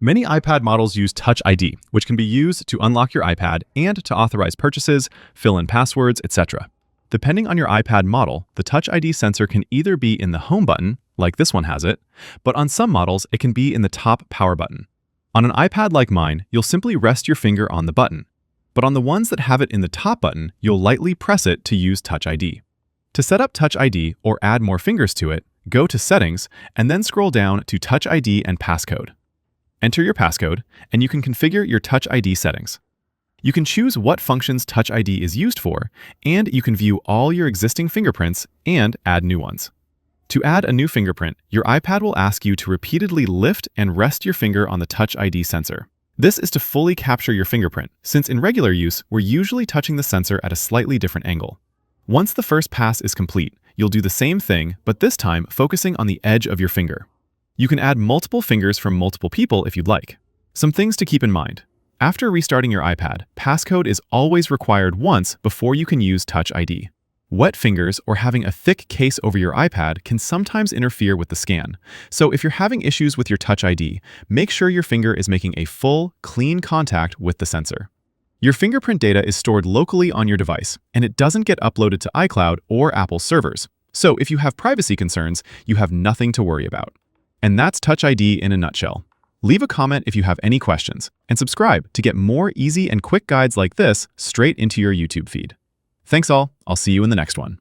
Many iPad models use Touch ID, which can be used to unlock your iPad and to authorize purchases, fill in passwords, etc. Depending on your iPad model, the Touch ID sensor can either be in the Home button, like this one has it, but on some models, it can be in the top Power button. On an iPad like mine, you'll simply rest your finger on the button. But on the ones that have it in the top button, you'll lightly press it to use Touch ID. To set up Touch ID or add more fingers to it, go to Settings and then scroll down to Touch ID and Passcode. Enter your passcode, and you can configure your Touch ID settings. You can choose what functions Touch ID is used for, and you can view all your existing fingerprints and add new ones. To add a new fingerprint, your iPad will ask you to repeatedly lift and rest your finger on the Touch ID sensor. This is to fully capture your fingerprint, since in regular use, we're usually touching the sensor at a slightly different angle. Once the first pass is complete, you'll do the same thing, but this time focusing on the edge of your finger. You can add multiple fingers from multiple people if you'd like. Some things to keep in mind. After restarting your iPad, passcode is always required once before you can use Touch ID. Wet fingers or having a thick case over your iPad can sometimes interfere with the scan. So if you're having issues with your Touch ID, make sure your finger is making a full, clean contact with the sensor. Your fingerprint data is stored locally on your device, and it doesn't get uploaded to iCloud or Apple's servers. So if you have privacy concerns, you have nothing to worry about. And that's Touch ID in a nutshell. Leave a comment if you have any questions, and subscribe to get more easy and quick guides like this straight into your YouTube feed. Thanks all, I'll see you in the next one.